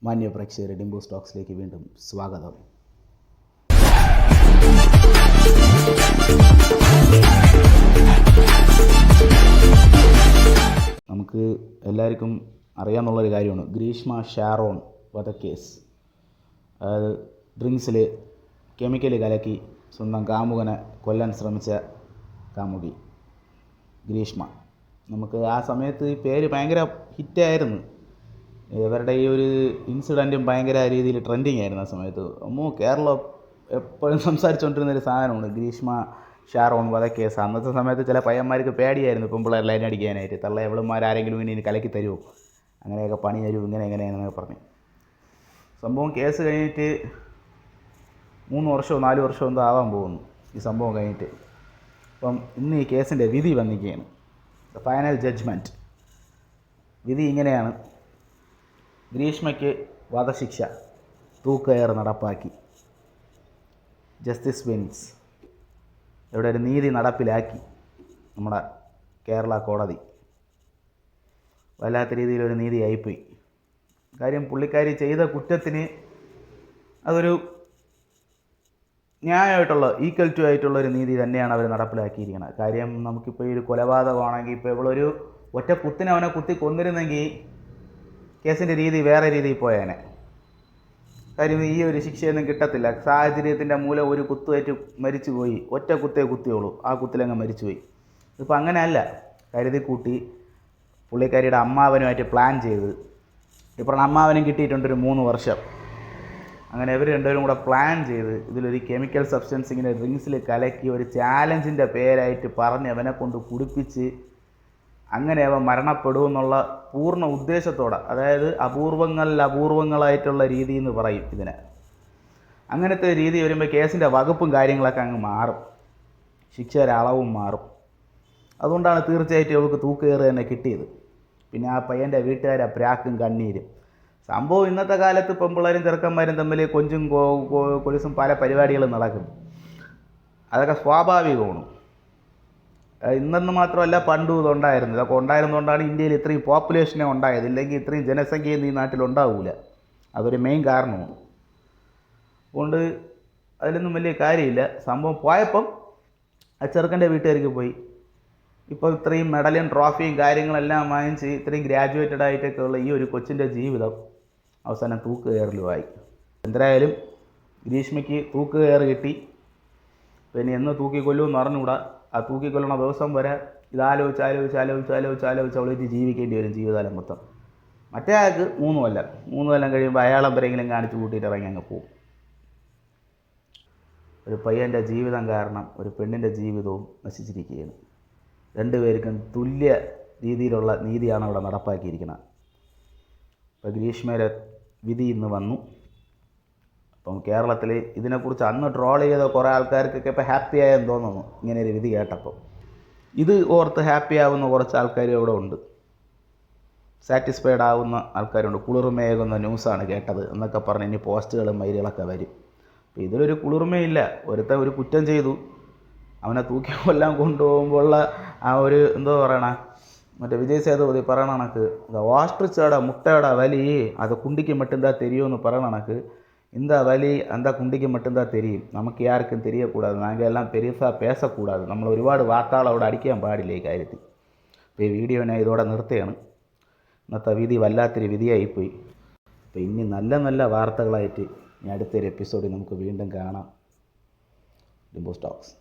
മാന്യ പ്രേക്ഷകരെ ഡിംബോ സ്റ്റോക്സിലേക്ക് വീണ്ടും സ്വാഗതം. നമുക്ക് എല്ലാവർക്കും അറിയാമെന്നുള്ളൊരു കാര്യമാണ് ഗ്രീഷ്മ ഷാരോൺ വധക്കേസ്. അതായത് ഡ്രിങ്ക്സിൽ കെമിക്കൽ കലക്കി സ്വന്തം കാമുകനെ കൊല്ലാൻ ശ്രമിച്ച കാമുകി ഗ്രീഷ്മ. നമുക്ക് ആ സമയത്ത് ഈ പേര് ഭയങ്കര ഹിറ്റായിരുന്നു. ഇവരുടെ ഈ ഒരു ഇൻസിഡൻറ്റും ഭയങ്കര രീതിയിൽ ട്രെൻഡിങ് ആയിരുന്നു ആ സമയത്ത്. കേരളം എപ്പോഴും സംസാരിച്ചുകൊണ്ടിരുന്നൊരു സാധനമാണ് ഗ്രീഷ്മ ഷാരോൺ വധക്കേസ്. അന്നത്തെ സമയത്ത് ചില പയ്യന്മാർക്ക് പേടിയായിരുന്നു പെൺപിള്ളേർ ലൈൻ അടിക്കാനായിട്ട്. തള്ള എവളുമാരാരെങ്കിലും ഇനി കലക്കി തരുമോ, അങ്ങനെയൊക്കെ പണി തരും, എങ്ങനെയാണെന്നൊക്കെ പറഞ്ഞു. സംഭവം കേസ് കഴിഞ്ഞിട്ട് 3 വർഷമോ 4 വർഷമോ എന്തോ ആവാൻ പോകുന്നു ഈ സംഭവം കഴിഞ്ഞിട്ട്. അപ്പം ഇന്ന് ഈ കേസിൻ്റെ വിധി വന്നിരിക്കുകയാണ്. The final judgement. വിധി ഇങ്ങനെയാണ്: ഗ്രീഷ്മയ്ക്ക് വധശിക്ഷ, തൂക്കുകയർ നടപ്പാക്കി. Justice wins. ഇവിടെ ഒരു നീതി നടപ്പിലാക്കി നമ്മുടെ കേരള കോടതി. വല്ലാത്ത രീതിയിലൊരു നീതി ആയിപ്പോയി. കാര്യം പുള്ളിക്കാരി ചെയ്ത കുറ്റത്തിന് അതൊരു ന്യായമായിട്ടുള്ള ഈക്വൽ ടു ആയിട്ടുള്ള ഒരു നീതി തന്നെയാണ് അവർ നടപ്പിലാക്കിയിരിക്കുന്നത്. കാര്യം നമുക്കിപ്പോൾ ഈ ഒരു കൊലപാതകമാണെങ്കിൽ ഇപ്പോൾ ഇവളൊരു ഒറ്റ കുത്തിന് അവനെ കുത്തി കൊന്നിരുന്നെങ്കിൽ കേസിൻ്റെ രീതി വേറെ രീതിയിൽ പോയേനെ. കാര്യം ഈ ഒരു ശിക്ഷയൊന്നും കിട്ടത്തില്ല. സാഹചര്യത്തിൻ്റെ മൂലം ഒരു കുത്തുവേറ്റ് മരിച്ചു പോയി, ഒറ്റ കുത്തേ കുത്തിയോളൂ, ആ കുത്തിലങ്ങ് മരിച്ചുപോയി. ഇതിപ്പോൾ അങ്ങനെയല്ല. കരുതി കൂട്ടി പുള്ളിക്കാരിയുടെ അമ്മാവനുമായിട്ട് പ്ലാൻ ചെയ്ത്, ഇപ്പോൾ അമ്മാവനും കിട്ടിയിട്ടുണ്ടൊരു 3 വർഷം. അങ്ങനെ ഇവർ രണ്ടുപേരും കൂടെ പ്ലാൻ ചെയ്ത് ഇതിലൊരു കെമിക്കൽ സബ്സ്റ്റൻസ് ഇങ്ങനെ ഡ്രിങ്ക്സിൽ കലക്കി ഒരു ചാലഞ്ചിൻ്റെ പേരായിട്ട് പറഞ്ഞ് അവനെ കൊണ്ട് കുടിപ്പിച്ച് അങ്ങനെ അവൻ മരണപ്പെടുമെന്നുള്ള പൂർണ്ണ ഉദ്ദേശത്തോടെ, അതായത് അപൂർവങ്ങളായിട്ടുള്ള രീതി എന്ന് പറയും ഇതിനെ. അങ്ങനത്തെ രീതി വരുമ്പോൾ കേസിൻ്റെ വകുപ്പും കാര്യങ്ങളൊക്കെ അങ്ങ് മാറും, ശിക്ഷയുടെ അളവും മാറും. അതുകൊണ്ടാണ് തീർച്ചയായിട്ടും അവൾക്ക് തൂക്കുകയറ് തന്നെ കിട്ടിയത്. പിന്നെ ആ പയ്യൻ്റെ വീട്ടുകാരെ പ്രാക്കും കണ്ണീരും. സംഭവം ഇന്നത്തെ കാലത്ത് പെൺപിള്ളേരും ചെറുക്കന്മാരും തമ്മിൽ കൊഞ്ചും കൊലുസും പല പരിപാടികളും നടക്കും. അതൊക്കെ സ്വാഭാവികമാണ്. ഇന്നെന്ന് മാത്രമല്ല പണ്ടും ഇതുണ്ടായിരുന്നു. ഇതൊക്കെ ഉണ്ടായിരുന്നുകൊണ്ടാണ് ഇന്ത്യയിൽ ഇത്രയും പോപ്പുലേഷനെ ഉണ്ടായത്. ഇല്ലെങ്കിൽ ഇത്രയും ജനസംഖ്യയും ഈ നാട്ടിലുണ്ടാവില്ല. അതൊരു മെയിൻ കാരണമാണ്. അതുകൊണ്ട് അതിലൊന്നും വലിയ കാര്യമില്ല. സംഭവം പോയപ്പം ആ ചെറുക്കൻ്റെ വീട്ടുകാർക്ക് പോയി. ഇപ്പോൾ ഇത്രയും മെഡലും ട്രോഫിയും കാര്യങ്ങളെല്ലാം വാങ്ങിച്ച് ഇത്രയും ഗ്രാജുവേറ്റഡ് ആയിട്ടൊക്കെ ഉള്ള ഈ ഒരു കൊച്ചിൻ്റെ ജീവിതം അവസാനം തൂക്കുകയറിലുമായി. എന്തായാലും ഗ്രീഷ്മയ്ക്ക് തൂക്കുകയറ് കിട്ടി. പിന്നെ എന്ന് തൂക്കിക്കൊല്ലുമെന്ന് അറിഞ്ഞുകൂടാ. ആ തൂക്കിക്കൊല്ലണ ദിവസം വരെ ഇതാലോചിച്ച് അവളിട്ട് ജീവിക്കേണ്ടി വരും ജീവിതകാലം മൊത്തം. മറ്റേ ആൾക്ക് 3 കൊല്ലം കഴിയുമ്പോൾ അയാളെന്തെങ്കിലും കാണിച്ച് കൂട്ടിയിട്ട് ഇറങ്ങി അങ്ങ് പോകും. ഒരു പയ്യൻ്റെ ജീവിതം കാരണം ഒരു പെണ്ണിൻ്റെ ജീവിതവും നശിച്ചിരിക്കുകയാണ്. രണ്ടുപേർക്കും തുല്യ രീതിയിലുള്ള നീതിയാണ് അവിടെ നടപ്പാക്കിയിരിക്കുന്നത്. ഇപ്പോൾ ഗ്രീഷ്മയുടെ വിധി ഇന്ന് വന്നു. അപ്പം കേരളത്തിൽ ഇതിനെക്കുറിച്ച് അന്ന് ട്രോൾ ചെയ്ത കുറേ ആൾക്കാർക്കൊക്കെ ഇപ്പോൾ ഹാപ്പി ആയെന്ന് തോന്നുന്നു ഇങ്ങനെ ഒരു വിധി കേട്ടപ്പോൾ. ഇത് ഓർത്ത് ഹാപ്പി ആവുന്ന കുറച്ച് ആൾക്കാരും ഇവിടെ ഉണ്ട്, സാറ്റിസ്ഫൈഡ് ആവുന്ന ആൾക്കാരുണ്ട്. കുളിർമയേകുന്ന ന്യൂസാണ് കേട്ടത് എന്നൊക്കെ പറഞ്ഞ് ഇനി പോസ്റ്റുകളും മൈലുകളൊക്കെ വരും. അപ്പോൾ ഇതിലൊരു കുളിർമയില്ല. ഒരു കുറ്റം ചെയ്തു, അവനെ തൂക്കി കൊല്ലാൻ കൊണ്ടുപോകുമ്പോഴുള്ള ആ ഒരു എന്തോ പറയണ, മറ്റേ വിജയ് സേതുപതി പറയണ കണക്ക് ഓസ്ട്രിച്ചോടെ മുട്ടയുടെ വലി അത് കുണ്ടിക്ക് മട്ടുന്താ തെരിയുമെന്ന് പറയണ കണക്ക് இந்த வலி அந்த குண்டிக்கு மட்டும்தான் தெரியும், നമുക്ക് யாருக்கும் தெரியக்கூடாது, நாங்கள் எல்லாம் பெருசாக பேசக்கூடாது, നമ്മൾ ഒരുപാട് വാർത്തകൾ അവിടെ അടിക്കാൻ പാടില്ല ഈ കാര്യത്തിൽ. അപ്പോൾ ഈ വീഡിയോ ഞാൻ ഇതോടെ നിർത്തുകയാണ്. ഇന്നത്തെ വിധി വല്ലാത്തൊരു വിധിയായിപ്പോയി. അപ്പോൾ ഇനി നല്ല വാർത്തകളായിട്ട് ഇനി അടുത്തൊരു എപ്പിസോഡിൽ നമുക്ക് വീണ്ടും കാണാം. ഡിംബോ സ്റ്റോക്സ്.